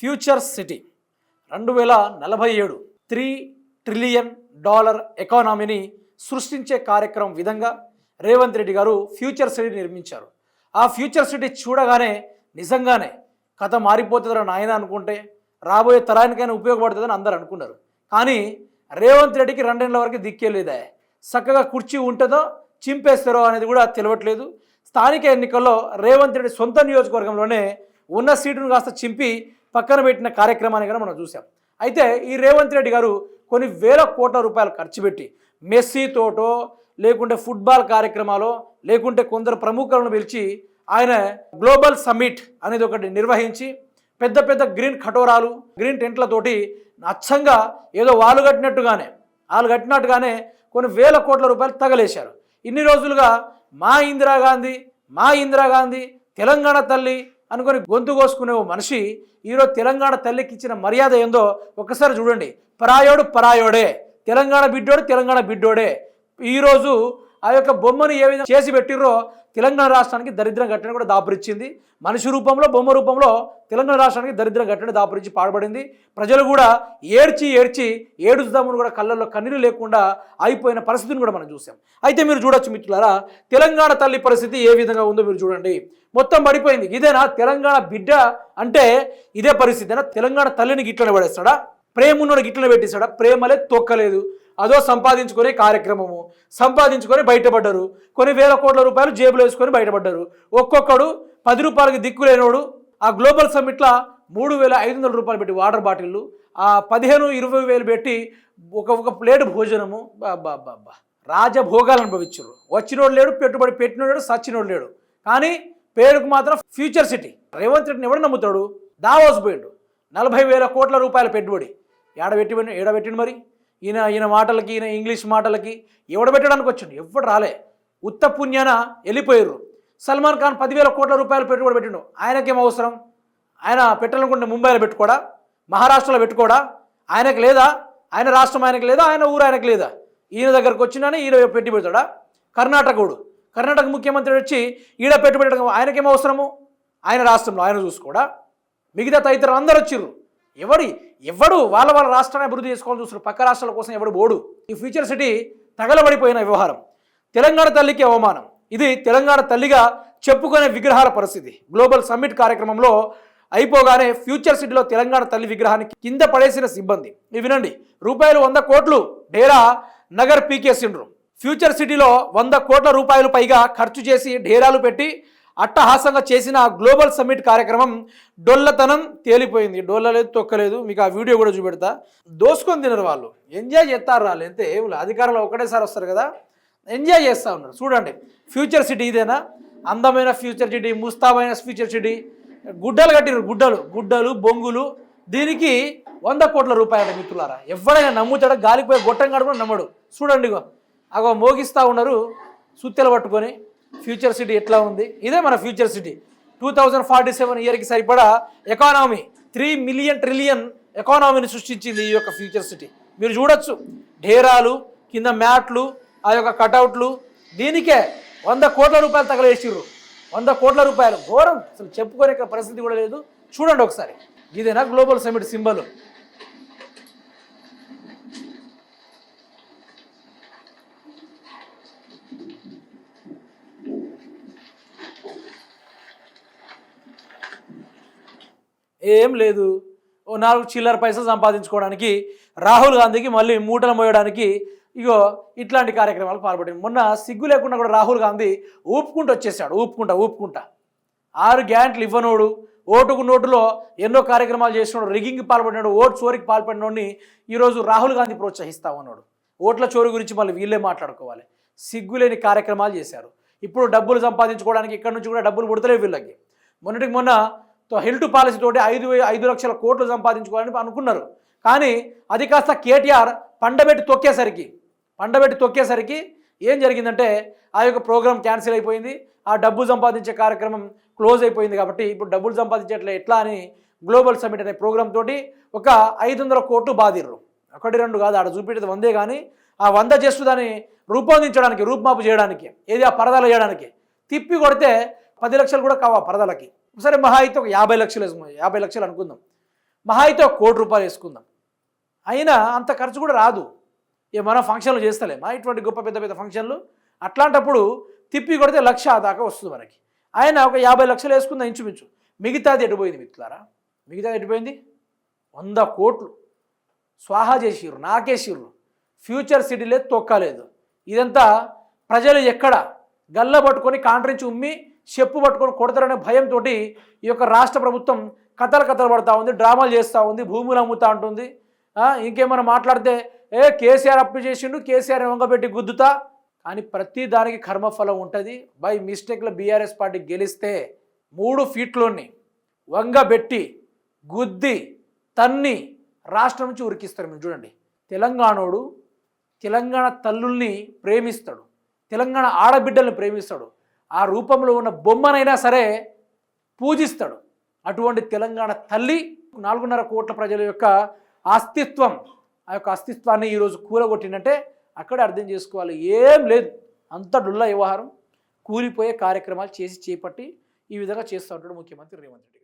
Future city 2047 $3 trillion ఎకానమీని సృష్టించే కార్యక్రమం విధంగా రేవంత్ రెడ్డి గారు ఫ్యూచర్ సిటీ నిర్మించారు. ఆ ఫ్యూచర్ సిటీ చూడగానే నిజంగానే కథ మారిపోతుందని ఆయన అనుకుంటే రాబోయే తరానికైనా ఉపయోగపడుతుందని అందరూ అనుకున్నారు. కానీ రేవంత్ రెడ్డికి 2 ఏళ్ల వరకు దిక్కేలేదా, చక్కగా కుర్చీ ఉంటుందో చింపేస్తారో అనేది కూడా తెలియట్లేదు. స్థానిక ఎన్నికల్లో రేవంత్ రెడ్డి సొంత నియోజకవర్గంలోనే ఉన్న సీటును కాస్త చింపి పక్కన పెట్టిన కార్యక్రమాన్ని కూడా మనం చూసాం. అయితే ఈ రేవంత్ రెడ్డి గారు కొన్ని వేల కోట్ల రూపాయలు ఖర్చు పెట్టి మెస్సీతోటో లేకుంటే ఫుట్బాల్ కార్యక్రమాలు లేకుంటే కొందరు ప్రముఖులను పిలిచి ఆయన గ్లోబల్ సమ్మిట్ అనేది ఒకటి నిర్వహించి పెద్ద పెద్ద గ్రీన్ కటోరాలు గ్రీన్ టెంట్లతోటి అచ్చంగా ఏదో వాళ్ళు కట్టినట్టుగానే కొన్ని వేల కోట్ల రూపాయలు తగలేశారు. ఇన్ని రోజులుగా మా ఇందిరాగాంధీ తెలంగాణ తల్లి అనుకొని గొంతు కోసుకునే ఓ మనిషి ఈరోజు తెలంగాణ తల్లికి ఇచ్చిన మర్యాద ఏందో ఒక్కసారి చూడండి. పరాయోడే, తెలంగాణ బిడ్డోడే. ఈరోజు ఆ యొక్క బొమ్మను ఏ విధంగా చేసి పెట్టిర్రో తెలంగాణ రాష్ట్రానికి దరిద్రం గట్టని కూడా దాపురిచ్చింది. మనిషి రూపంలో బొమ్మ రూపంలో తెలంగాణ రాష్ట్రానికి దరిద్రం గట్టని దాపురించి పాడుపడింది. ప్రజలు కూడా ఏడ్చి ఏడుస్తామని కూడా కళ్ళల్లో కన్నీరు లేకుండా అయిపోయిన పరిస్థితిని కూడా మనం చూసాం. అయితే మీరు చూడొచ్చు మిత్రులారా, తెలంగాణ తల్లి పరిస్థితి ఏ విధంగా ఉందో మీరు చూడండి. మొత్తం పడిపోయింది. ఇదేనా తెలంగాణ బిడ్డ అంటే? ఇదే పరిస్థితినా? తెలంగాణ తల్లిని గిట్లనే పడేస్తాడా? ప్రేమున్నోడు గిట్లనే పెట్టేస్తాడా? ప్రేమలే తొక్కలేదు. అదో సంపాదించుకునే కార్యక్రమము, సంపాదించుకొని బయటపడ్డారు. కొన్ని వేల కోట్ల రూపాయలు జేబులో వేసుకొని బయటపడ్డారు. ఒక్కొక్కడు 10 రూపాయలకి దిక్కులేనోడు ఆ గ్లోబల్ సమ్మిట్లో 3,500 రూపాయలు పెట్టి వాటర్ బాటిళ్ళు, ఆ 15-20 వేలు పెట్టి ఒక ప్లేట్ భోజనము. బాబా రాజభోగాలు అనుభవించారు. వచ్చినోడు లేడు, పెట్టుబడి పెట్టినోడు లేడు, సచ్చినోడు లేడు. కానీ పేరుకు మాత్రం ఫ్యూచర్ సిటీ. రేవంత్ రెడ్డిని ఎవడు నమ్ముతాడు? దావోస్ పోయిండు. 40,000 కోట్ల రూపాయల పెట్టుబడి ఏడబెట్టిండు. మరి ఈయన మాటలకి, ఈయన ఇంగ్లీష్ మాటలకి ఎవడ పెట్టడానికి వచ్చిండు? ఎవడు రాలే. ఉత్త పుణ్యాన వెళ్ళిపోయారు. సల్మాన్ ఖాన్ 10,000 కోట్ల రూపాయలు పెట్టుబడి పెట్టిండు. ఆయనకేం అవసరం? ఆయన పెట్టాలనుకుంటే ముంబైలో పెట్టుకోడా, మహారాష్ట్రలో పెట్టుకోడా? ఆయనకు లేదా? ఆయన రాష్ట్రం ఆయనకు లేదా? ఆయన ఊరు ఆయనకు లేదా? ఈయన దగ్గరకు వచ్చినానే ఈయన పెట్టి పెడతాడా? కర్ణాటక ముఖ్యమంత్రి వచ్చి ఈడ పెట్టి పెట్టడం ఆయనకేం అవసరము? ఆయన రాష్ట్రంలో ఆయన చూసుకోడా? మిగతా తదితరులు అందరూ వచ్చిర్రు. ఎవడు వాళ్ళ రాష్ట్రాన్ని అభివృద్ధి చేసుకోవాలని చూస్తున్నారు. పక్క రాష్ట్రాల కోసం ఎవడు బోడు. ఈ ఫ్యూచర్ సిటీ తగలబడిపోయిన వ్యవహారం. తెలంగాణ తల్లికి అవమానం. ఇది తెలంగాణ తల్లిగా చెప్పుకునే విగ్రహాల పరిస్థితి. గ్లోబల్ సమ్మిట్ కార్యక్రమంలో అయిపోగానే ఫ్యూచర్ సిటీలో తెలంగాణ తల్లి విగ్రహానికి కింద పడేసిన సిబ్బంది. ఇవి వినండి. రూపాయలు 100 కోట్లు డేరా నగర్ పీకేసిండ్రు. ఫ్యూచర్ సిటీలో 100 కోట్ల రూపాయలు పైగా ఖర్చు చేసి డేరాలు పెట్టి అట్టహాసంగా చేసిన గ్లోబల్ సమ్మిట్ కార్యక్రమం డొల్లతనం తేలిపోయింది. డొల్లలేదు, తొక్కలేదు. మీకు ఆ వీడియో కూడా చూపెడతా. దోసుకొని తినరు వాళ్ళు, ఎంజాయ్ చేస్తారు. వాళ్ళు ఎంత అధికారంలో ఒకటేసారి వస్తారు కదా, ఎంజాయ్ చేస్తూ ఉన్నారు. చూడండి ఫ్యూచర్ సిటీ ఇదేనా? అందమైన ఫ్యూచర్ సిటీ, ముస్తాబైన ఫ్యూచర్ సిటీ. గుడ్డలు కట్టినారు, గుడ్డలు బొంగులు. దీనికి 100 కోట్ల రూపాయలు మిత్రులారా. ఎవరైనా నమ్ముతాడో? గాలిపోయి గొట్టం కూడా నమ్మడు. చూడండి అగో మోగిస్తూ ఉన్నారు సుత్తెలు పట్టుకొని. ఫ్యూచర్ సిటీ ఎట్లా ఉంది? ఇదే మన ఫ్యూచర్ సిటీ. 2047 ఇయర్కి సరిపడా ఎకానమీ, 3 ట్రిలియన్ ఎకానమీని సృష్టించింది ఈ యొక్క ఫ్యూచర్ సిటీ. మీరు చూడొచ్చు ఢేరాలు, కింద మ్యాట్లు, ఆ యొక్క కటౌట్లు. దీనికే 100 కోట్ల రూపాయలు తగలేసిర్రు. 100 కోట్ల రూపాయలు ఘోరం. అసలు చెప్పుకునే పరిస్థితి కూడా లేదు. చూడండి ఒకసారి. ఇదేనా గ్లోబల్ సమ్మిట్ సింబల్? ఏం లేదు. ఓ 4 చిల్లర పైసలు సంపాదించుకోవడానికి రాహుల్ గాంధీకి మళ్ళీ మూటలు మోయడానికి ఇట్లాంటి కార్యక్రమాలు పాల్పడింది. మొన్న సిగ్గు లేకుండా కూడా రాహుల్ గాంధీ ఊపుకుంటూ వచ్చేసాడు. ఊపుకుంటా 6 గ్యారెంటీలు ఇవ్వనోడు, ఓటుకు నోటులో ఎన్నో కార్యక్రమాలు చేసినాడు, రిగ్గింగ్కి పాల్పడినాడు, ఓటు చోరికి పాల్పడినోడిని ఈరోజు రాహుల్ గాంధీ ప్రోత్సహిస్తా ఉన్నాడు. ఓట్ల చోరీ గురించి మళ్ళీ వీళ్ళే మాట్లాడుకోవాలి. సిగ్గులేని కార్యక్రమాలు చేశారు. ఇప్పుడు డబ్బులు సంపాదించుకోవడానికి ఇక్కడ నుంచి కూడా డబ్బులు పుడతలేవు వీళ్ళకి. మొన్న హెల్త్ పాలసీ తోటి 5 లక్షల కోట్లు సంపాదించుకోవాలని అనుకున్నారు. కానీ అది కాస్త కేటీఆర్ పండబెట్టి తొక్కేసరికి ఏం జరిగిందంటే ఆ యొక్క ప్రోగ్రామ్ క్యాన్సిల్ అయిపోయింది. ఆ డబ్బు సంపాదించే కార్యక్రమం క్లోజ్ అయిపోయింది. కాబట్టి ఇప్పుడు డబ్బులు సంపాదించేట్లే ఎట్లా అని గ్లోబల్ సమ్మిట్ అనే ప్రోగ్రామ్ తోటి ఒక 500 కోట్లు బాధిర్రు. 1-2 కాదు, ఆడ చూపెట్టేది 100. కానీ ఆ 100 జస్ట్ దాన్ని రూపొందించడానికి, రూపుమాపు చేయడానికి, ఏది ఆ పరదాలు చేయడానికి తిప్పి కొడితే 10 లక్షలు కూడా కావా పరదాలకి. సరే మహా అయితే ఒక 50 లక్షలు అనుకుందాం. మహా అయితే ఒక ₹1,00,00,000 వేసుకుందాం, అయినా అంత ఖర్చు కూడా రాదు. మనం ఫంక్షన్లు చేస్తలేమా ఇటువంటి గొప్ప పెద్ద పెద్ద ఫంక్షన్లు? అట్లాంటప్పుడు తిప్పి కొడితే 1,00,000 దాకా వస్తుంది మనకి. ఆయన ఒక 50 లక్షలు వేసుకుందాం ఇంచుమించు. మిగతాది ఎటుపోయింది మిత్రులారా? మిగతాది ఎటుపోయింది? 100 కోట్లు స్వాహా చేసిర్రు, నాకేసిర్రు. ఫ్యూచర్ సిటీలే తొక్కలేదు. ఇదంతా ప్రజలు ఎక్కడ గల్ల పట్టుకొని కాంట్రించి ఉమ్మి చెప్పు పట్టుకొని కొడతారనే భయంతో ఈ యొక్క రాష్ట్ర ప్రభుత్వం కథలు పడుతూ ఉంది, డ్రామాలు చేస్తూ ఉంది, భూములు అమ్ముతూ ఉంటుంది. ఇంకేమైనా మాట్లాడితే కేసీఆర్ అప్పు చేసిండు, కేసీఆర్ వంగబెట్టి గుద్దుతా. కానీ ప్రతి దానికి కర్మఫలం ఉంటుంది. బై మిస్టేక్లో బీఆర్ఎస్ పార్టీ గెలిస్తే 3 ఫీట్లోని వంగబెట్టి గుద్ది తన్ని రాష్ట్రం నుంచి ఉరికిస్తారు. మీరు చూడండి, తెలంగాణోడు తెలంగాణ తల్లుల్ని ప్రేమిస్తాడు, తెలంగాణ ఆడబిడ్డల్ని ప్రేమిస్తాడు, ఆ రూపంలో ఉన్న బొమ్మనైనా సరే పూజిస్తాడు. అటువంటి తెలంగాణ తల్లి 4.5 కోట్ల ప్రజల యొక్క అస్తిత్వం, ఆ యొక్క అస్తిత్వాన్ని ఈరోజు కూలగొట్టిందంటే అక్కడే అర్థం చేసుకోవాలి. ఏం లేదు, అంత డుల్ల వ్యవహారం, కూలిపోయే కార్యక్రమాలు చేపట్టి ఈ విధంగా చేస్తూ ఉంటాడు ముఖ్యమంత్రి రేవంత్ రెడ్డి.